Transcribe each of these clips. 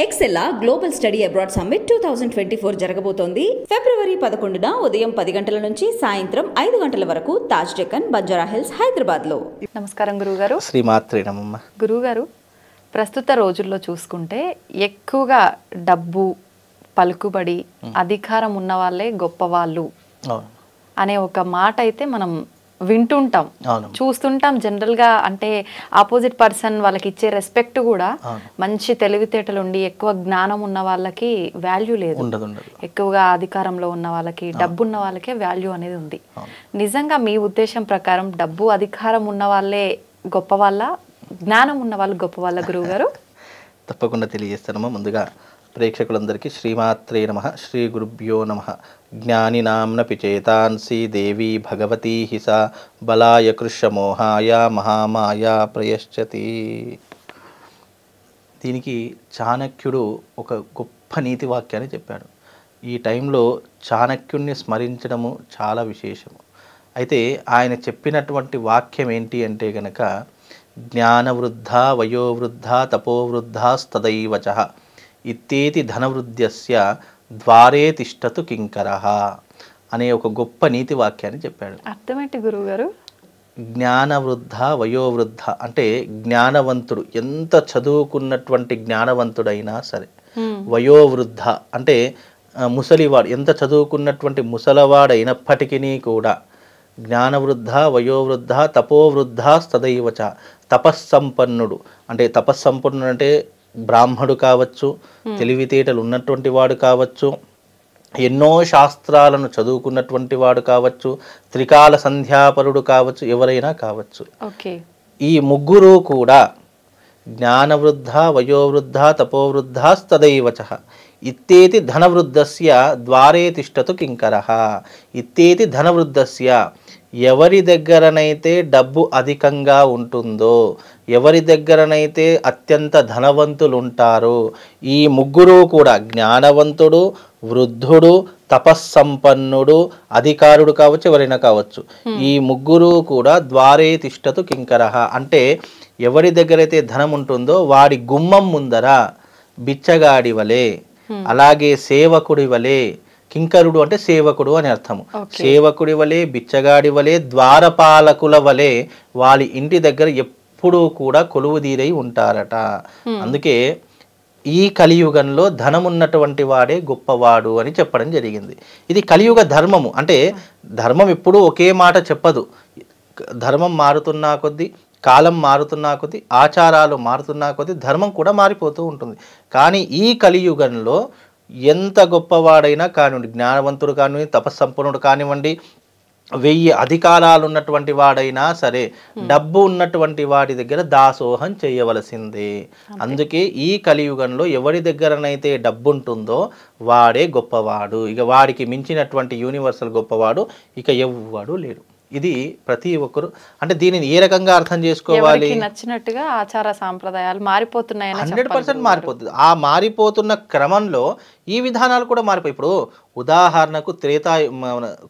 ఎక్సెల్లా global study abroad summit 2024 జరగబోతోంది. ఫిబ్రవరి 11న ఉదయం 10 గంటల నుంచి సాయంత్రం 5 గంటల వరకు తాజ్ డెక్కన్ బంజారా హిల్స్ హైదరాబాద్లో. నమస్కారం గురువుగారు. శ్రీమాత్రే నమః. గురువుగారు, ప్రస్తుత రోజుల్లో చూసుకుంటే ఎక్కువగా డబ్బు, పలుకుబడి, అధికారం ఉన్న వాళ్ళే గొప్పవాళ్ళు అనే ఒక మాట అయితే మనం వింటుంటాం, చూస్తుంటాం. జనరల్గా అంటే ఆపోజిట్ పర్సన్ వాళ్ళకి ఇచ్చే రెస్పెక్ట్ కూడా మంచి తెలివితేటలు ఉండి ఎక్కువ జ్ఞానం ఉన్న వాళ్ళకి వాల్యూ లేదు, ఎక్కువగా అధికారంలో ఉన్న వాళ్ళకి, డబ్బు ఉన్న వాళ్ళకే వాల్యూ అనేది ఉంది. నిజంగా మీ ఉద్దేశం ప్రకారం డబ్బు, అధికారం ఉన్న వాళ్ళే గొప్ప వాళ్ళ, జ్ఞానం ఉన్న వాళ్ళు గొప్ప వాళ్ళ గురువు గారు? తప్పకుండా తెలియజేస్తానమ్మా. ముందుగా ప్రేక్షకులందరికీ శ్రీమాత్రే నమః, శ్రీ గురుభ్యో నమః. జ్ఞానినాంనపి చేతాంసి దేవి భగవతీ హిసా బలాయ కృష్ణమోహాయ మహామాయ ప్రయశ్చతి. దీనికి చాణక్యుడు ఒక గొప్ప నీతి వాక్యాన్ని చెప్పాడు. ఈ టైంలో చాణక్యుణ్ణి స్మరించడము చాలా విశేషము. అయితే ఆయన చెప్పినటువంటి వాక్యం ఏంటి అంటే గనక, జ్ఞానవృద్ధ వయోవృద్ధ తపోవృద్ధాస్తదైవచ ఇత్తేతి ధనవృద్ధ్యస్య ద్వారే తిష్టతు కింకరః అనే ఒక గొప్ప నీతి వాక్యాన్ని చెప్పాడు. అర్థమేంటి గురువు గారు? జ్ఞానవృద్ధ వయోవృద్ధ అంటే జ్ఞానవంతుడు, ఎంత చదువుకున్నటువంటి జ్ఞానవంతుడైనా సరే, వయోవృద్ధ అంటే ముసలివాడు, ఎంత చదువుకున్నటువంటి ముసలవాడైనప్పటికీ కూడా, జ్ఞానవృద్ధ వయోవృద్ధ తపోవృద్ధాస్తదైవచ తపస్సంపన్నుడు అంటే, తపస్సంపన్నుడు అంటే బ్రాహ్మడు కావచ్చు, తెలివితేటలు ఉన్నటువంటి వాడు కావచ్చు, ఎన్నో శాస్త్రాలను చదువుకున్నటువంటి వాడు కావచ్చు, త్రికాల సంధ్యాపరుడు కావచ్చు, ఎవరైనా కావచ్చు. ఈ ముగ్గురు కూడా జ్ఞానవృద్ధ వయోవృద్ధ తపోవృద్ధాస్తదైవచ ఇత్తేతి ధనవృద్ధస్య ద్వారే తిష్టతు కింకరః. ఇత్తేతి ధనవృద్ధస్య, ఎవరి దగ్గరనైతే డబ్బు అధికంగా ఉంటుందో, ఎవరి దగ్గరనైతే అత్యంత ధనవంతులు ఉంటారో, ఈ ముగ్గురు కూడా జ్ఞానవంతుడు, వృద్ధుడు, తపస్సంపన్నుడు, అధికారుడు కావచ్చు, ఎవరైనా కావచ్చు, ఈ ముగ్గురు కూడా ద్వారే తిష్టతు కింకరః అంటే ఎవరి దగ్గరైతే ధనం ఉంటుందో వాడి గుమ్మం ముందర బిచ్చగాడి వలె, అలాగే సేవకుడి వలె, కింకరుడు అంటే సేవకుడు అని అర్థము, సేవకుడి వలె, బిచ్చగాడి వలె, ద్వారపాలకుల వలె వాళ్ళ ఇంటి దగ్గర ఎప్పుడూ కూడా కొలువుదీరై ఉంటారట. అందుకే ఈ కలియుగంలో ధనమున్నటువంటి వాడే గొప్పవాడు అని చెప్పడం జరిగింది. ఇది కలియుగ ధర్మము. అంటే ధర్మం ఎప్పుడూ ఒకే మాట చెప్పదు. ధర్మం మారుతున్నా కొద్దీ, కాలం మారుతున్నా కొద్దీ, ఆచారాలు మారుతున్నా కొద్దీ ధర్మం కూడా మారిపోతూ ఉంటుంది. కానీ ఈ కలియుగంలో ఎంత గొప్పవాడైనా కానివ్వండి, జ్ఞానవంతుడు కానివ్వండి, తపస్సంపన్నుడు కానివ్వండి, 1000 అధికారాలు ఉన్నటువంటి వాడైనా సరే, డబ్బు ఉన్నటువంటి వాడి దగ్గర దాసోహం చేయవలసిందే. అందుకే ఈ కలియుగంలో ఎవరి దగ్గరనైతే డబ్బు ఉంటుందో వాడే గొప్పవాడు. ఇక వాడికి మించినటువంటి యూనివర్సల్ గొప్పవాడు ఇక ఎవ్వడు లేడు. ఇది ప్రతి ఒక్కరు అంటే దీనిని ఏ రకంగా అర్థం చేసుకోవాలి? నచ్చినట్టుగా ఆచార సాంప్రదాయాలు మారిపోతున్నాయని 100% మారిపోతుంది. ఆ మారిపోతున్న క్రమంలో ఈ విధానాలు కూడా మారిపోయి, ఇప్పుడు ఉదాహరణకు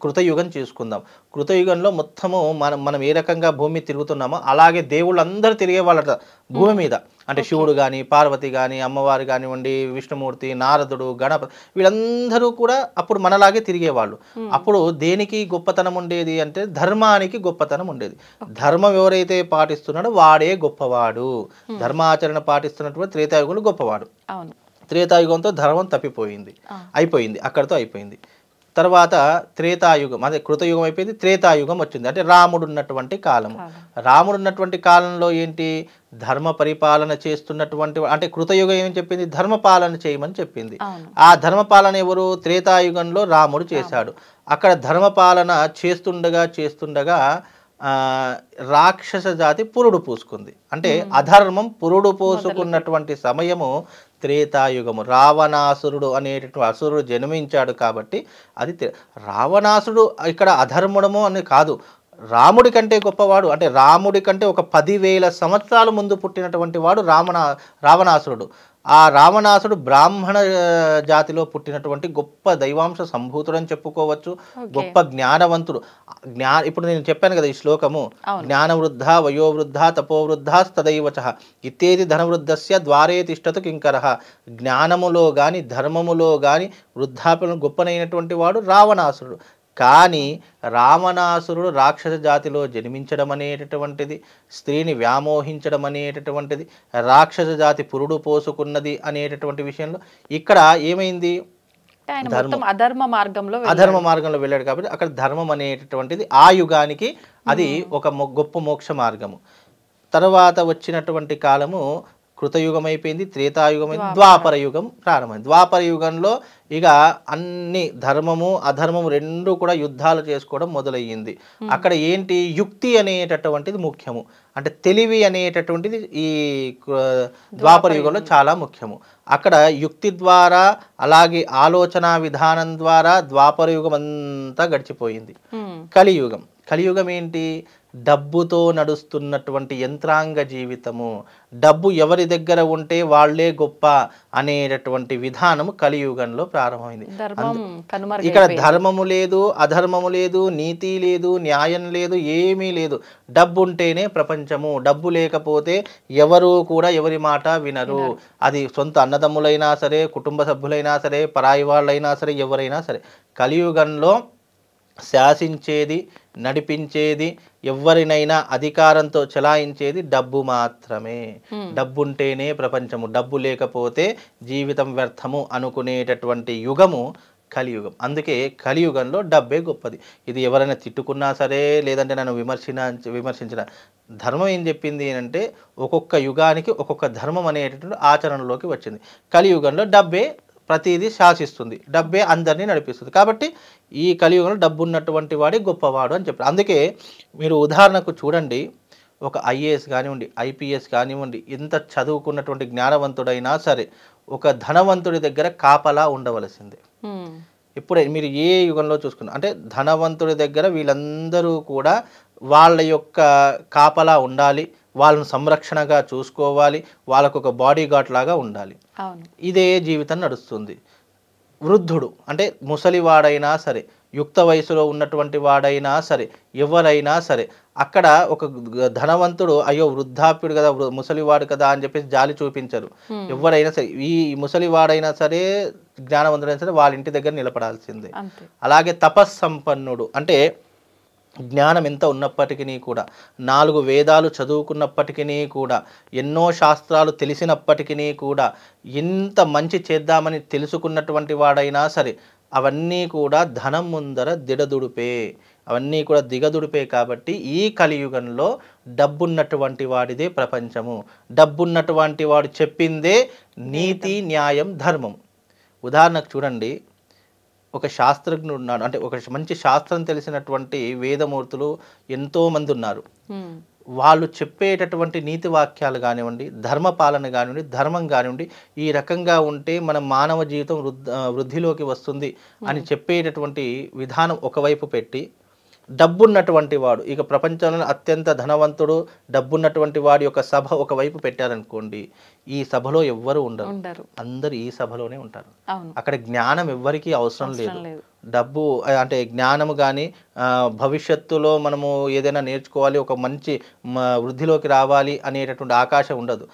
కృతయుగం చేసుకుందాం. కృతయుగంలో మొత్తము మనం ఏ రకంగా భూమి తిరుగుతున్నామో అలాగే దేవుళ్ళు అందరూ తిరిగే వాళ్ళట భూమి మీద. అంటే శివుడు కానీ, పార్వతి కానీ, అమ్మవారు కానివ్వండి, విష్ణుమూర్తి, నారదుడు, గణపతి, వీళ్ళందరూ కూడా అప్పుడు మనలాగే తిరిగేవాళ్ళు. అప్పుడు దేనికి గొప్పతనం ఉండేది అంటే ధర్మానికి గొప్పతనం ఉండేది. ధర్మం ఎవరైతే పాటిస్తున్నాడో వాడే గొప్పవాడు. ధర్మాచరణ పాటిస్తున్నటువంటి త్రేతాయుగులు గొప్పవాడు. త్రేతాయుగంతో ధర్మం తప్పిపోయింది, అయిపోయింది, అక్కడితో అయిపోయింది. తర్వాత త్రేతాయుగం, అదే కృతయుగం అయిపోయింది, త్రేతాయుగం వచ్చింది. అంటే రాముడు ఉన్నటువంటి కాలము. రాముడు ఉన్నటువంటి కాలంలో ఏంటి, ధర్మ పరిపాలన చేస్తున్నటువంటి, అంటే కృతయుగం ఏమని చెప్పింది, ధర్మపాలన చేయమని చెప్పింది. ఆ ధర్మపాలన ఎవరు, త్రేతాయుగంలో రాముడు చేశాడు. అక్కడ ధర్మపాలన చేస్తుండగా రాక్షస జాతి పురుడు పూసుకుంది. అంటే అధర్మం పురుడు పోసుకున్నటువంటి సమయము త్రేతాయుగము. రావణాసురుడు అనేటటువంటి అసురుడు జన్మించాడు కాబట్టి అది రావణాసురుడు ఇక్కడ అధర్ముడము అని కాదు, రాముడి కంటే గొప్పవాడు అంటే రాముడి కంటే ఒక 10,000 సంవత్సరాల ముందు పుట్టినటువంటి వాడు రావణాసురుడు. ఆ రావణాసుడు బ్రాహ్మణ జాతిలో పుట్టినటువంటి గొప్ప దైవాంశ సంభూతుడు అని చెప్పుకోవచ్చు, గొప్ప జ్ఞానవంతుడు. ఇప్పుడు నేను చెప్పాను కదా ఈ శ్లోకము, జ్ఞానవృద్ధ వయోవృద్ధ తపోవృద్ధ తదైవచ ఇత్యేది ధనవృద్ధస్య ద్వారే తిష్టతు కింకరః. జ్ఞానములో గాని ధర్మములో గాని వృద్ధాప్యం గొప్పనైనటువంటి వాడు రావణాసురుడు. కానీ రావణాసురుడు రాక్షస జాతిలో జన్మించడం అనేటటువంటిది, స్త్రీని వ్యామోహించడం అనేటటువంటిది, రాక్షస జాతి పురుడు పోసుకున్నది అనేటటువంటి విషయంలో ఇక్కడ ఏమైంది, అధర్మ మార్గంలో వెళ్ళాడు. కాబట్టి అక్కడ ధర్మం అనేటటువంటిది ఆ యుగానికి అది ఒక గొప్ప మోక్ష మార్గము. తర్వాత వచ్చినటువంటి కాలము కృతయుగం అయిపోయింది, త్రేతాయుగమైంది, ద్వాపర యుగం ప్రారంభమైంది. ద్వాపర యుగంలో ఇక అన్ని ధర్మము అధర్మము రెండు కూడా యుద్ధాలు చేసుకోవడం మొదలయ్యింది. అక్కడ ఏంటి, యుక్తి అనేటటువంటిది ముఖ్యము, అంటే తెలివి అనేటటువంటిది ఈ ద్వాపర యుగంలో చాలా ముఖ్యము. అక్కడ యుక్తి ద్వారా అలాగే ఆలోచన విధానం ద్వారా ద్వాపర యుగం అంతా గడిచిపోయింది. కలియుగం ఏంటి, డబ్బుతో నడుస్తున్నటువంటి యంత్రాంగ జీవితము, డబ్బు ఎవరి దగ్గర ఉంటే వాళ్లే గొప్ప అనేటటువంటి విధానము కలియుగంలో ప్రారంభమైంది. ఇక్కడ ధర్మము లేదు, అధర్మము లేదు, నీతి లేదు, న్యాయం లేదు, ఏమీ లేదు. డబ్బు ఉంటేనే ప్రపంచము, డబ్బు లేకపోతే ఎవరు కూడా ఎవరి మాట వినరు. అది సొంత అన్నదమ్ములైనా సరే, కుటుంబ సభ్యులైనా సరే, పరాయి వాళ్ళైనా సరే, ఎవరైనా సరే. కలియుగంలో శాసించేది, నడిపించేది, ఎవరినైనా అధికారంతో చలాయించేది డబ్బు మాత్రమే. డబ్బుంటేనే ప్రపంచము, డబ్బు లేకపోతే జీవితం వ్యర్థము అనుకునేటటువంటి యుగము కలియుగం. అందుకే కలియుగంలో డబ్బే గొప్పది. ఇది ఎవరైనా తిట్టుకున్నా సరే, లేదంటే నన్ను విమర్శించిన ధర్మం ఏం చెప్పింది అంటే, ఒక్కొక్క యుగానికి ఒక్కొక్క ధర్మం అనేటటువంటి ఆచరణలోకి వచ్చింది. కలియుగంలో డబ్బే ప్రతిదీ శాసిస్తుంది, డబ్బే అందరినీ నడిపిస్తుంది. కాబట్టి ఈ కలియుగంలో డబ్బు ఉన్నటువంటి వాడే గొప్పవాడు అని చెప్పారు. అందుకే మీరు ఉదాహరణకు చూడండి, ఒక ఐఏఎస్ కానివ్వండి, ఐపీఎస్ కానివ్వండి, ఎంత చదువుకున్నటువంటి జ్ఞానవంతుడైనా సరే ఒక ధనవంతుడి దగ్గర కాపలా ఉండవలసిందే. ఇప్పుడే మీరు ఏ యుగంలో చూసుకున్నా అంటే ధనవంతుడి దగ్గర వీళ్ళందరూ కూడా వాళ్ళ యొక్క కాపలా ఉండాలి, వాళ్ళను సంరక్షణగా చూసుకోవాలి, వాళ్ళకు ఒక బాడీ గార్డ్ లాగా ఉండాలి. ఇదే జీవితం నడుస్తుంది. వృద్ధుడు అంటే ముసలివాడైనా సరే, యుక్త వయసులో ఉన్నటువంటి వాడైనా సరే, ఎవరైనా సరే, అక్కడ ఒక ధనవంతుడు అయ్యో వృద్ధాప్యుడు కదా, ముసలివాడు కదా అని చెప్పేసి జాలి చూపించరు. ఎవరైనా సరే, ఈ ముసలివాడైనా సరే, జ్ఞానవంతుడైనా సరే, వాళ్ళ ఇంటి దగ్గర నిలబడాల్సిందే. అలాగే తపస్సంపన్నుడు అంటే జ్ఞానం ఎంత ఉన్నప్పటికీ కూడా, 4 వేదాలు చదువుకున్నప్పటికీ కూడా, ఎన్నో శాస్త్రాలు తెలిసినప్పటికీ కూడా, ఎంత మంచి చేద్దామని తెలుసుకున్నటువంటి వాడైనా సరే, అవన్నీ కూడా ధనం ముందర అవన్నీ కూడా దిగదుడిపే. కాబట్టి ఈ కలియుగంలో డబ్బున్నటువంటి వాడిదే ప్రపంచము, డబ్బున్నటువంటి వాడు చెప్పిందే నీతి, న్యాయం, ధర్మం. ఉదాహరణకు చూడండి, ఒక శాస్త్రజ్ఞుడు ఉన్నాడు, అంటే ఒక మంచి శాస్త్రం తెలిసినటువంటి వేదమూర్తులు ఎంతోమంది ఉన్నారు. వాళ్ళు చెప్పేటటువంటి నీతి వాక్యాలు కానివ్వండి, ధర్మపాలన కానివ్వండి, ధర్మం కానివ్వండి, ఈ రకంగా ఉంటే మన మానవ జీవితం వృద్ధిలోకి వస్తుంది అని చెప్పేటటువంటి విధానం ఒకవైపు పెట్టి, డబ్బున్నటువంటి వాడు ఇక ప్రపంచంలో అత్యంత ధనవంతుడు డబ్బున్నటువంటి వాడి యొక్క సభ ఒకవైపు పెట్టారనుకోండి, ఈ సభలో ఎవ్వరు ఉండరు, అందరు ఈ సభలోనే ఉంటారు. అక్కడ జ్ఞానం ఎవ్వరికీ అవసరం లేదు. డబ్బు అంటే జ్ఞానము కానీ భవిష్యత్తులో మనము ఏదైనా నేర్చుకోవాలి, ఒక మంచి వృద్ధిలోకి రావాలి అనేటటువంటి ఆకాశం ఉండదు,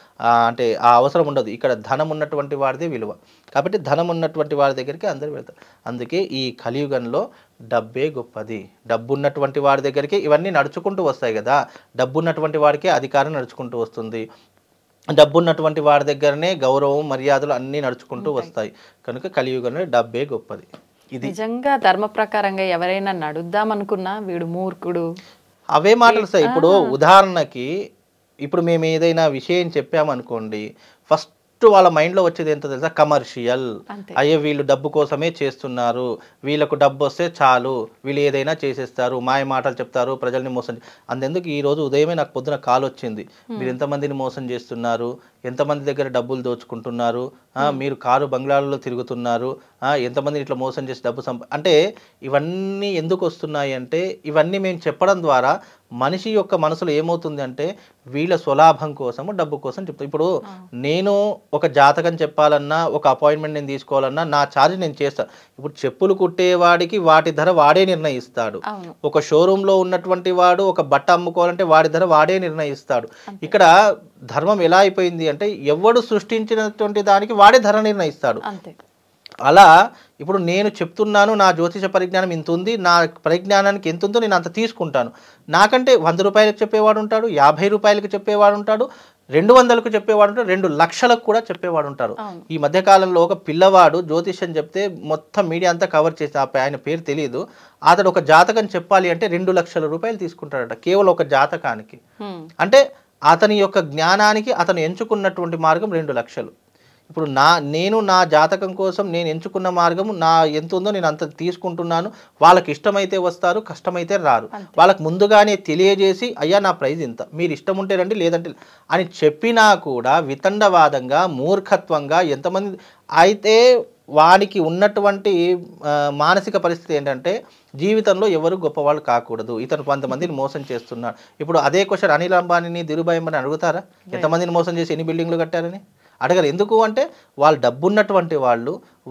అంటే ఆ అవసరం ఉండదు. ఇక్కడ ధనం ఉన్నటువంటి వాడిదే విలువ. కాబట్టి ధనం ఉన్నటువంటి వాడి దగ్గరికి అందరూ వెళ్తారు. అందుకే ఈ కలియుగంలో డబ్బే గొప్పది. డబ్బు ఉన్నటువంటి వాడి దగ్గరికి ఇవన్నీ నడుచుకుంటూ వస్తాయి కదా, డబ్బు ఉన్నటువంటి వాడికే అధికారం నడుచుకుంటూ వస్తుంది, డబ్బు ఉన్నటువంటి వాడి దగ్గరనే గౌరవం మర్యాదలు అన్నీ నడుచుకుంటూ వస్తాయి. కనుక కలియుగంలో డబ్బే గొప్పది. ఇది నిజంగా ధర్మ ప్రకారంగా ఎవరైనా నడుద్దామనుకున్నా వీడు మూర్ఖుడు అవే మాటలు సార్. ఇప్పుడు ఉదాహరణకి ఇప్పుడు మేము ఏదైనా విషయం చెప్పామనుకోండి, ఫస్ట్ వాళ్ళ మైండ్లో వచ్చేది ఎంత తెలుసా, కమర్షియల్. అయ్యే వీళ్ళు డబ్బు కోసమే చేస్తున్నారు, వీళ్ళకు డబ్బు వస్తే చాలు, వీళ్ళు ఏదైనా చేసేస్తారు, మాయ మాటలు చెప్తారు, ప్రజల్ని మోసం. అందుకు ఈరోజు ఉదయమే నాకు పొద్దున కాల్ వచ్చింది, మీరు ఎంతమందిని మోసం చేస్తున్నారు, ఎంతమంది దగ్గర డబ్బులు దోచుకుంటున్నారు, మీరు కారు బంగ్లాలలో తిరుగుతున్నారు, ఎంతమంది ఇట్లా మోసం చేసి డబ్బు అంటే ఇవన్నీ ఎందుకు వస్తున్నాయి అంటే ఇవన్నీ మేము చెప్పడం ద్వారా మనిషి యొక్క మనసులో ఏమవుతుంది అంటే వీళ్ళ స్వలాభం కోసము డబ్బు కోసం చెప్తాను. ఇప్పుడు నేను ఒక జాతకం చెప్పాలన్నా ఒక అపాయింట్మెంట్ నేను తీసుకోవాలన్నా నా ఛార్జ్ నేను చేస్తాను. ఇప్పుడు చెప్పులు కుట్టేవాడికి వాటి ధర వాడే నిర్ణయిస్తాడు. ఒక షోరూంలో ఉన్నటువంటి వాడు ఒక బట్ట అమ్ముకోవాలంటే వాడి ధర వాడే నిర్ణయిస్తాడు. ఇక్కడ ధర్మం ఎలా అయిపోయింది అంటే ఎవడు సృష్టించినటువంటి దానికి వాడే ధర నిర్ణయిస్తాడు. అలా ఇప్పుడు నేను చెప్తున్నాను నా జ్యోతిష పరిజ్ఞానం ఇంత ఉంది, నా పరిజ్ఞానానికి ఎంత ఉందో నేను అంత తీసుకుంటాను. నాకంటే 100 రూపాయలకు చెప్పేవాడు ఉంటాడు, 50 రూపాయలకు చెప్పేవాడు ఉంటాడు, 200కు చెప్పేవాడు ఉంటాడు, 2 లక్షలకు కూడా చెప్పేవాడు ఉంటారు. ఈ మధ్యకాలంలో ఒక పిల్లవాడు జ్యోతిష్యం చెప్తే మొత్తం మీడియా అంతా కవర్ చేసి ఆయన పేరు తెలియదు, అతడు ఒక జాతకం చెప్పాలి అంటే 2 లక్షల రూపాయలు తీసుకుంటాడట కేవలం ఒక జాతకానికి. అంటే అతని యొక్క జ్ఞానానికి అతను ఎంచుకున్నటువంటి మార్గం 2 లక్షలు. ఇప్పుడు నేను నా జాతకం కోసం నేను ఎంచుకున్న మార్గము నా ఎంత ఉందో నేను అంత తీసుకుంటున్నాను. వాళ్ళకి ఇష్టమైతే వస్తారు, కష్టమైతే రారు. వాళ్ళకి ముందుగానే తెలియజేసి అయ్యా నా ప్రైజ్ ఇంత, మీరు ఇష్టం ఉంటే రండి లేదంటే అని చెప్పినా కూడా వితండవాదంగా మూర్ఖత్వంగా ఎంతమంది అయితే వానికి ఉన్నటువంటి మానసిక పరిస్థితి ఏంటంటే జీవితంలో ఎవరు గొప్పవాళ్ళు కాకూడదు, ఇతను కొంతమందిని మోసం చేస్తున్నాడు. ఇప్పుడు అదే క్వశ్చన్ అనిల్ అంబానీని ధీరుభాయ్ అంబానీ అడుగుతారా ఎంతమందిని మోసం చేసి ఎన్ని బిల్డింగ్లు కట్టారని? అడగరు. ఎందుకు అంటే వాళ్ళు డబ్బున్నటువంటి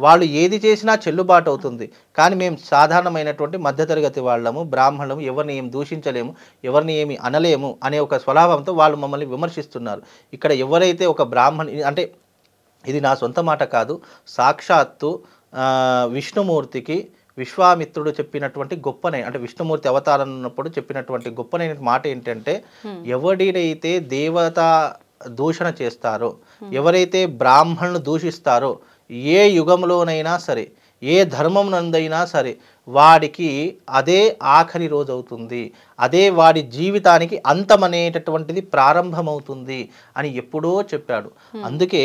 వాళ్ళు ఏది చేసినా చెల్లుబాటు అవుతుంది. కానీ మేము సాధారణమైనటువంటి మధ్యతరగతి వాళ్ళము, బ్రాహ్మణులము, ఎవరిని ఏం దూషించలేము, ఎవరిని ఏమి అనలేము అనే ఒక స్వభావంతో వాళ్ళు మమ్మల్ని విమర్శిస్తున్నారు. ఇక్కడ ఎవరైతే ఒక బ్రాహ్మణి అంటే ఇది నా సొంత మాట కాదు, సాక్షాత్తు విష్ణుమూర్తికి విశ్వామిత్రుడు చెప్పినటువంటి గొప్పనైన అంటే విష్ణుమూర్తి అవతారం ఉన్నప్పుడు చెప్పినటువంటి గొప్పనైన మాట ఏంటంటే ఎవడినైతే దేవత దూషణ చేస్తారో, ఎవరైతే బ్రాహ్మణులు దూషిస్తారో ఏ యుగంలోనైనా సరే ఏ ధర్మం నందైనా సరే వాడికి అదే ఆఖరి రోజు అవుతుంది, అదే వాడి జీవితానికి అంతమనేటటువంటిది ప్రారంభమవుతుంది అని ఎప్పుడో చెప్పాడు. అందుకే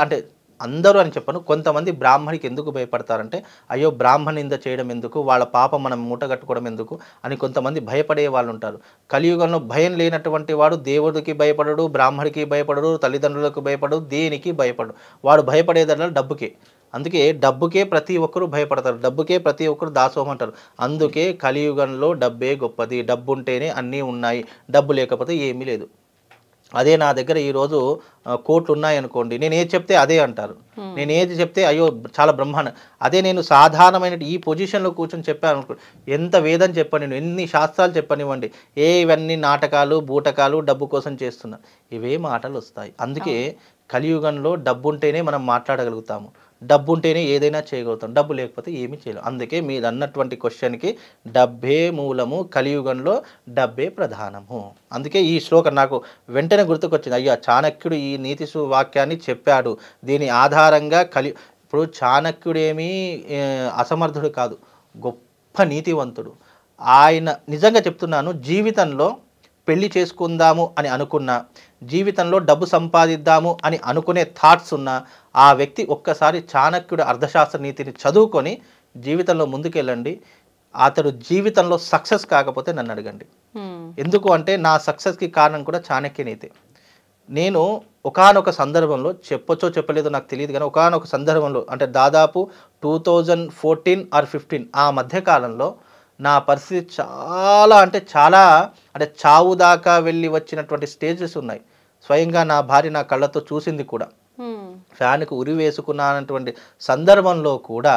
అంటే అందరూ అని చెప్పను, కొంతమంది బ్రాహ్మణికి ఎందుకు భయపడతారంటే అయ్యో బ్రాహ్మణ నింద చేయడం ఎందుకు, వాళ్ళ పాపం మనం మూటగట్టుకోవడం ఎందుకు అని కొంతమంది భయపడే వాళ్ళు ఉంటారు. కలియుగంలో భయం లేనటువంటి వాడు దేవుడికి భయపడడు, బ్రాహ్మడికి భయపడడు, తల్లిదండ్రులకు భయపడడు, దేనికి భయపడడు. వాడు భయపడేదల్లా డబ్బుకే. అందుకే డబ్బుకే ప్రతి ఒక్కరు భయపడతారు, డబ్బుకే ప్రతి ఒక్కరు దాసోహం అంటారు. అందుకే కలియుగంలో డబ్బే గొప్పది, డబ్బు ఉంటేనే అన్నీ ఉన్నాయి, డబ్బు లేకపోతే ఏమీ లేదు. అదే నా దగ్గర ఈరోజు కోట్లు ఉన్నాయనుకోండి, నేను ఏది చెప్తే అదే అంటారు, నేను ఏది చెప్తే అయ్యో చాలా బ్రహ్మాండ. అదే నేను సాధారణమైన ఈ పొజిషన్లో కూర్చొని చెప్పాను అనుకో, ఎంత వేదం చెప్పనివ్వండి, ఎన్ని శాస్త్రాలు చెప్పనివ్వండి, ఇవన్నీ నాటకాలు బూటకాలు డబ్బు కోసం చేస్తున్నా, ఇవే మాటలు వస్తాయి. అందుకే కలియుగంలో డబ్బు ఉంటేనే మనం మాట్లాడగలుగుతాము, డబ్బు ఉంటేనే ఏదైనా చేయగలుగుతాం, డబ్బు లేకపోతే ఏమీ చేయలేం. అందుకే మీరు అన్నటువంటి క్వశ్చన్కి డబ్బే మూలము, కలియుగంలో డబ్బే ప్రధానము. అందుకే ఈ శ్లోకం నాకు వెంటనే గుర్తుకొచ్చింది, అయ్యా చాణక్యుడు ఈ నీతి వాక్యాన్ని చెప్పాడు, దీని ఆధారంగా ఇప్పుడు చాణక్యుడేమీ అసమర్థుడు కాదు, గొప్ప నీతివంతుడు. ఆయన నిజంగా చెప్తున్నాను, జీవితంలో పెళ్లి చేసుకుందాము అని అనుకున్నా, జీవితంలో డబ్బు సంపాదిద్దాము అని అనుకునే థాట్స్ ఉన్న ఆ వ్యక్తి ఒక్కసారి చాణక్యుడు అర్థశాస్త్ర నీతిని చదువుకొని జీవితంలో ముందుకెళ్ళండి. అతడు జీవితంలో సక్సెస్ కాకపోతే నన్ను అడగండి. ఎందుకు అంటే నా సక్సెస్కి కారణం కూడా చాణక్య నీతి. నేను ఒకానొక సందర్భంలో చెప్పొచ్చో చెప్పలేదో నాకు తెలియదు కానీ ఒకానొక సందర్భంలో అంటే దాదాపు 2014 or 15 ఆ మధ్యకాలంలో నా పరిస్థితి చాలా అంటే చావు దాకా వెళ్ళి వచ్చినటువంటి స్టేజెస్ ఉన్నాయి. స్వయంగా నా భార్య నా కళ్ళతో చూసింది కూడా. ఫ్యాన్కు ఉరి వేసుకున్నటువంటి సందర్భంలో కూడా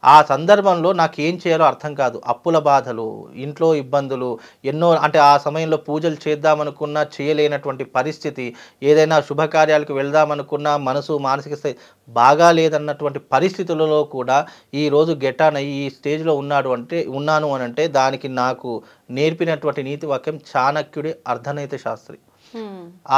ఆ సందర్భంలో నాకు ఏం చేయాలో అర్థం కాదు. అప్పుల బాధలు, ఇంట్లో ఇబ్బందులు ఎన్నో. అంటే ఆ సమయంలో పూజలు చేద్దామనుకున్నా చేయలేనటువంటి పరిస్థితి, ఏదైనా శుభకార్యాలకు వెళ్దామనుకున్నా మనసు మానసిక స్థితి బాగా లేదన్నటువంటి పరిస్థితులలో కూడా ఈరోజు గెటాన్ అయ్యి ఈ స్టేజ్లో ఉన్నాను అని అంటే దానికి నాకు నేర్పినటువంటి నీతి వాక్యం చాణక్యుడి అర్ధనైతిక శాస్త్రి.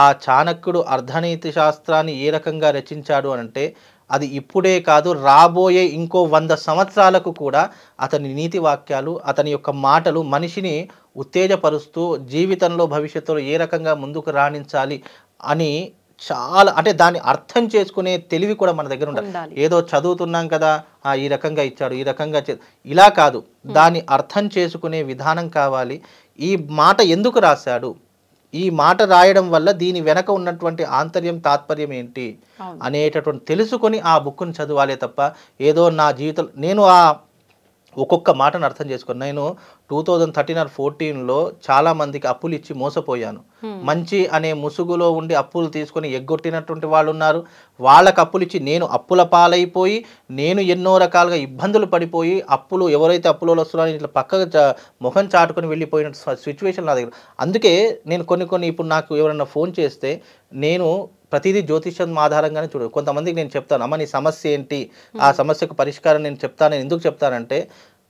ఆ చాణక్యుడు అర్ధనీతి శాస్త్రాన్ని ఏ రకంగా రచించాడు అనంటే అది ఇప్పుడే కాదు, రాబోయే ఇంకో 100 సంవత్సరాలకు కూడా అతని నీతి వాక్యాలు, అతని యొక్క మాటలు మనిషిని ఉత్తేజపరుస్తూ జీవితంలో భవిష్యత్తులో ఏ రకంగా ముందుకు రాణించాలి అని చాలా అంటే దాన్ని అర్థం చేసుకునే తెలివి కూడా మన దగ్గర ఉండాలి. ఏదో చదువుతున్నాం కదా ఈ రకంగా ఇచ్చాడు, ఈ రకంగా ఇలా కాదు, దాన్ని అర్థం చేసుకునే విధానం కావాలి. ఈ మాట ఎందుకు రాశాడు, ఈ మాట రాయడం వల్ల దీని వెనక ఉన్నటువంటి ఆంతర్యం తాత్పర్యం ఏంటి అనేటటువంటి తెలుసుకొని ఆ బుక్ను చదవాలే తప్ప ఏదో నా జీవితం నేను ఒక్కొక్క మాటను అర్థం చేసుకుని నేను 2013 or 14లో చాలా మందికి అప్పులు ఇచ్చి మోసపోయాను. మంచి అనే ముసుగులో ఉండి అప్పులు తీసుకొని ఎగ్గొట్టినటువంటి వాళ్ళు ఉన్నారు. వాళ్ళకి అప్పులు ఇచ్చి నేను అప్పుల పాలైపోయి నేను ఎన్నో రకాలుగా ఇబ్బందులు పడిపోయి అప్పులు ఎవరైతే అప్పులలో వస్తున్నారో ఇట్లా పక్కగా ముఖం చాటుకొని వెళ్ళిపోయిన సిచ్యువేషన్ నా దగ్గర. అందుకే నేను కొన్ని ఇప్పుడు నాకు ఎవరైనా ఫోన్ చేస్తే నేను ప్రతిదీ జ్యోతిష్యం ఆధారంగానే చూడదు. కొంతమందికి నేను చెప్తాను, అమ్మ నీ సమస్య ఏంటి, ఆ సమస్యకు పరిష్కారం నేను చెప్తాను. ఎందుకు చెప్తానంటే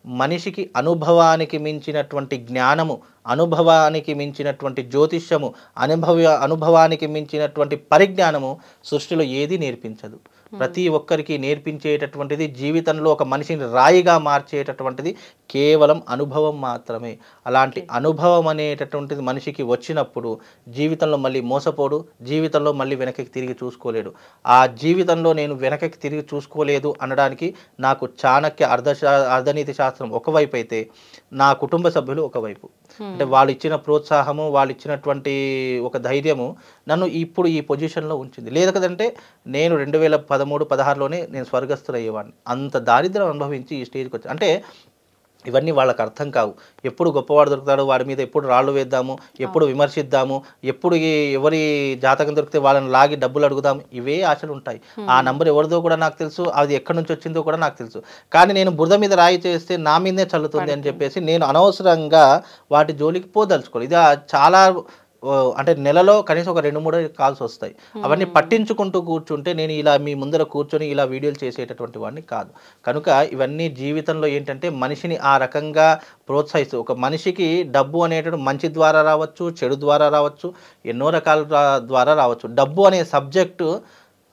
మనిషికి అనుభవానికి మించినటువంటి జ్ఞానము, అనుభవానికి మించినటువంటి జ్యోతిష్యము, అనుభవానికి మించినటువంటి పరిజ్ఞానము సృష్టిలో ఏది నేర్పించదు. ప్రతి ఒక్కరికి నేర్పించేటటువంటిది, జీవితంలో ఒక మనిషిని రాయిగా మార్చేటటువంటిది కేవలం అనుభవం మాత్రమే. అలాంటి అనుభవం అనేటటువంటిది మనిషికి వచ్చినప్పుడు జీవితంలో మళ్ళీ మోసపోడు, జీవితంలో మళ్ళీ వెనక్కి తిరిగి చూసుకోలేడు. ఆ జీవితంలో నేను వెనక్కి తిరిగి చూసుకోలేదు అనడానికి నాకు చాణక్య అర్ధనీతి శాస్త్రం ఒకవైపు అయితే నా కుటుంబ సభ్యులు ఒకవైపు. అంటే వాళ్ళు ఇచ్చిన ప్రోత్సాహము, వాళ్ళు ఇచ్చినటువంటి ఒక ధైర్యము నన్ను ఇప్పుడు ఈ పొజిషన్లో ఉంచింది. లేదు కదంటే నేను 2013-16లోనే నేను స్వర్గస్థులయ్యేవాడిని. అంత దారిద్ర్యం అనుభవించి ఈ స్టేజ్కి వచ్చి, అంటే ఇవన్నీ వాళ్ళకి అర్థం కావు. ఎప్పుడు గొప్పవాడు దొరుకుతాడు, వాడి మీద ఎప్పుడు రాళ్ళు వేద్దాము, ఎప్పుడు విమర్శిద్దాము, ఎప్పుడు ఎవరి జాతకం దొరికితే వాళ్ళని లాగి డబ్బులు అడుగుదాము, ఇవే ఆశలు ఉంటాయి. ఆ నంబర్ ఎవరిదో కూడా నాకు తెలుసు, అది ఎక్కడి నుంచి వచ్చిందో కూడా నాకు తెలుసు. కానీ నేను బురద మీద రాయి చేస్తే నా మీదే చల్లుతుంది అని చెప్పేసి నేను అనవసరంగా వాటి జోలికి పోదలుచుకోవాలి. ఇది చాలా అంటే నెలలో కనీసం ఒక 2-3 కాల్స్ వస్తాయి. అవన్నీ పట్టించుకుంటూ కూర్చుంటే నేను ఇలా మీ ముందర కూర్చొని ఇలా వీడియోలు చేసేటటువంటి వాడిని కాదు. కనుక ఇవన్నీ జీవితంలో ఏంటంటే మనిషిని ఆ రకంగా ప్రోత్సహిస్తూ, ఒక మనిషికి డబ్బు అనేటటువంటి మంచి ద్వారా రావచ్చు, చెడు ద్వారా రావచ్చు, ఎన్నో రకాల ద్వారా రావచ్చు. డబ్బు అనే సబ్జెక్టు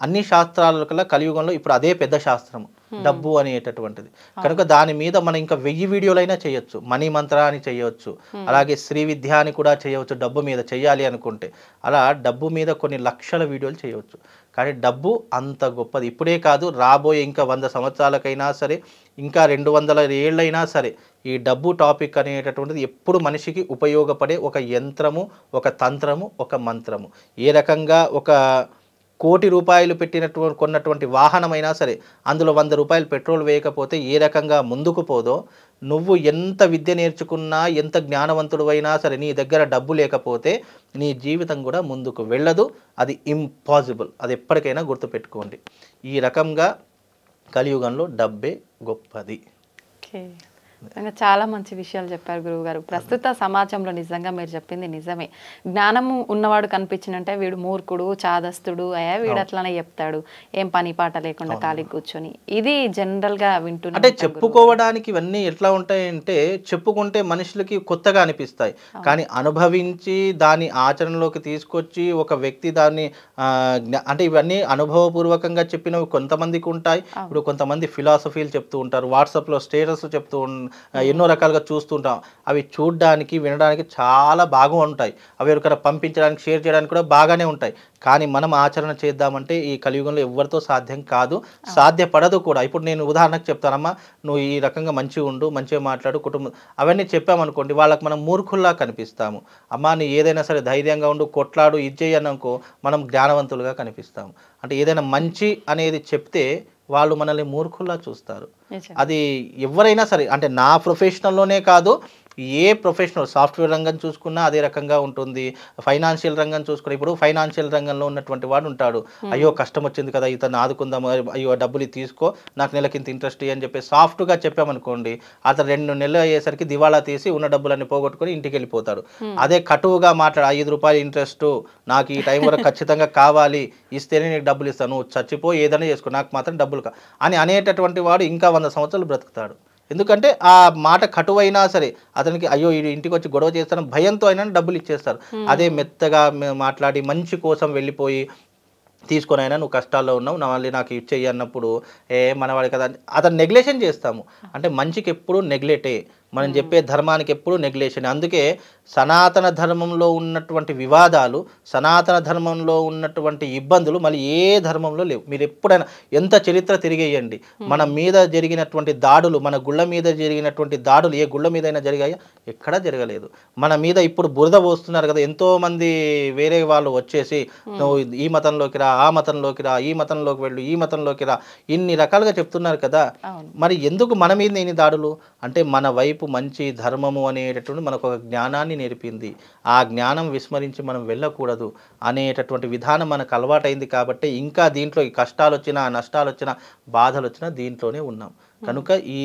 అన్ని శాస్త్రాల కల్లా కలియుగంలో ఇప్పుడు అదే పెద్ద శాస్త్రము, డబ్బు అనేటటువంటిది. కనుక దాని మీద మనం ఇంకా 1000 వీడియోలైనా చేయొచ్చు. మనీ మంత్ర అని చేయవచ్చు, అలాగే శ్రీ విద్య అని కూడా చేయవచ్చు. డబ్బు మీద చేయాలి అనుకుంటే అలా డబ్బు మీద కొన్ని లక్షల వీడియోలు చేయవచ్చు. కానీ డబ్బు అంత గొప్పది. ఇప్పుడే కాదు, రాబోయే ఇంకా 100 సంవత్సరాలకైనా సరే, ఇంకా 200 ఏళ్ళైనా సరే ఈ డబ్బు టాపిక్ అనేటటువంటిది ఎప్పుడు మనిషికి ఉపయోగపడే ఒక యంత్రము, ఒక తంత్రము, ఒక మంత్రము. ఏ రకంగా ఒక ₹1,00,00,000 పెట్టినటువంటి కొన్నటువంటి వాహనమైనా సరే అందులో ₹100 పెట్రోల్ వేయకపోతే ఏ రకంగా ముందుకు పోదో, నువ్వు ఎంత విద్య నేర్చుకున్నా, ఎంత జ్ఞానవంతుడు అయినా సరే నీ దగ్గర డబ్బు లేకపోతే నీ జీవితం కూడా ముందుకు వెళ్ళదు. అది ఇంపాసిబుల్. అది ఎప్పటికైనా గుర్తుపెట్టుకోండి. ఈ రకంగా కలియుగంలో డబ్బే గొప్పది. నిజంగా చాలా మంచి విషయాలు చెప్పారు గురువుగారు. ప్రస్తుత సమాజంలో నిజంగా మీరు చెప్పింది నిజమే. జ్ఞానము ఉన్నవాడు కనిపించినంటే వీడు మూర్ఖుడు, చాదస్తుడు, వీడు అట్లానే చెప్తాడు, ఏం పని పాట లేకుండా ఖాళీ కూర్చొని, ఇది జనరల్ గా వింటున్నా. అంటే చెప్పుకోవడానికి ఇవన్నీ ఎట్లా ఉంటాయంటే, చెప్పుకుంటే మనుషులకి కొత్తగా అనిపిస్తాయి, కానీ అనుభవించి దాన్ని ఆచరణలోకి తీసుకొచ్చి ఒక వ్యక్తి దాన్ని అంటే ఇవన్నీ అనుభవపూర్వకంగా చెప్పినవి కొంతమందికి ఉంటాయి. ఇప్పుడు కొంతమంది ఫిలాసఫీలు చెప్తూ ఉంటారు, వాట్సాప్లో స్టేటస్ చెప్తూ ఎన్నో రకాలుగా చూస్తుంటాం. అవి చూడడానికి, వినడానికి చాలా బాగా ఉంటాయి. అవి ఎవరికైనా పంపించడానికి, షేర్ చేయడానికి కూడా బాగానే ఉంటాయి. కానీ మనం ఆచరణ చేద్దామంటే ఈ కలియుగంలో ఎవరితో సాధ్యం కాదు, సాధ్యపడదు కూడా. ఇప్పుడు నేను ఉదాహరణకు చెప్తానమ్మా, నువ్వు ఈ రకంగా మంచిగా ఉండు, మంచిగా మాట్లాడు, కుటుంబం, అవన్నీ చెప్పామనుకోండి, వాళ్ళకి మనం మూర్ఖుల్లా కనిపిస్తాము. అమ్మా నీ ఏదైనా సరే ధైర్యంగా ఉండు, కొట్లాడు, ఇది చేయనుకో, మనం జ్ఞానవంతులుగా కనిపిస్తాము. అంటే ఏదైనా మంచి అనేది చెప్తే వాళ్ళు మనల్ని మూర్ఖుల్లా చూస్తారు. అది ఎవరైనా సరే, అంటే నా ప్రొఫెషనల్లోనే కాదు, ఏ ప్రొఫెషనల్, సాఫ్ట్వేర్ రంగం చూసుకున్నా అదే రకంగా ఉంటుంది, ఫైనాన్షియల్ రంగం చూసుకున్నా. ఇప్పుడు ఫైనాన్షియల్ రంగంలో ఉన్నటువంటి వాడు ఉంటాడు, అయ్యో కష్టం వచ్చింది కదా, ఇతను ఆదుకుందాం, అయ్యో డబ్బులు తీసుకో, నాకు నెలకింత ఇంట్రెస్ట్ అని చెప్పి సాఫ్ట్గా చెప్పామనుకోండి, అతను 2 నెలలు అయ్యేసరికి దివాళా తీసి ఉన్న డబ్బులన్నీ పోగొట్టుకొని ఇంటికి వెళ్ళిపోతాడు. అదే కటువుగా మాట్లాడు, ₹5 ఇంట్రెస్ట్, నాకు ఈ టైం వరకు ఖచ్చితంగా కావాలి, ఇస్తేనే నీకు డబ్బులు ఇస్తాను, చచ్చిపో ఏదైనా చేసుకో, నాకు మాత్రం డబ్బులు అని అనేటటువంటి వాడు ఇంకా 100 సంవత్సరాలు బ్రతుకుతాడు. ఎందుకంటే ఆ మాట కటువైనా సరే అతనికి అయ్యో ఈ ఇంటికి వచ్చి గొడవ చేస్తాను భయంతో అయినా డబ్బులు ఇచ్చేస్తారు. అదే మెత్తగా మాట్లాడి మంచి కోసం వెళ్ళిపోయి తీసుకొని అయినా నువ్వు కష్టాల్లో ఉన్నావు, మళ్ళీ నాకు ఇచ్చేయి అన్నప్పుడు మనవాడి కదా అతను నెగ్లెక్షన్ చేస్తాము. అంటే మంచికి ఎప్పుడు నెగ్లెక్టే, మనం చెప్పే ధర్మానికి ఎప్పుడు నెగ్లేషన్. అందుకే సనాతన ధర్మంలో ఉన్నటువంటి వివాదాలు, సనాతన ధర్మంలో ఉన్నటువంటి ఇబ్బందులు మళ్ళీ ఏ ధర్మంలో లేవు. మీరు ఎప్పుడైనా ఎంత చరిత్ర తిరిగేయండి, మన మీద జరిగినటువంటి దాడులు, మన గుళ్ళ మీద జరిగినటువంటి దాడులు ఏ గుళ్ళ మీదైనా జరిగాయా? ఎక్కడా జరగలేదు. మన మీద ఇప్పుడు బురద పోస్తున్నారు కదా, ఎంతోమంది వేరే వాళ్ళు వచ్చేసి నువ్వు ఈ మతంలోకి రా, ఆ మతంలోకి రా, ఈ మతంలోకి వెళ్ళు, ఈ మతంలోకి రా, ఇన్ని రకాలుగా చెప్తున్నారు కదా. మరి ఎందుకు మన మీద ఇన్ని దాడులు అంటే మన వైపు మంచి ధర్మము అనేటటువంటి మనకు ఒక జ్ఞానాన్ని నేర్పింది. ఆ జ్ఞానం విస్మరించి మనం వెళ్ళకూడదు అనేటటువంటి విధానం మనకు అలవాటైంది కాబట్టి ఇంకా దీంట్లో ఈ కష్టాలు వచ్చినా, నష్టాలు వచ్చినా, బాధలు వచ్చినా దీంట్లోనే ఉన్నాం. కనుక ఈ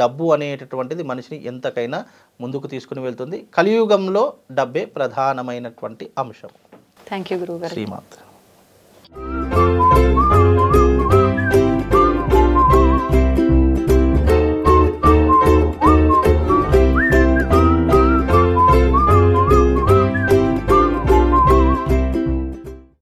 డబ్బు అనేటటువంటిది మనిషిని ఎంతకైనా ముందుకు తీసుకుని వెళ్తుంది. కలియుగంలో డబ్బే ప్రధానమైనటువంటి అంశం. థ్యాంక్ యూ గురువు గారు. శ్రీమాత్ర.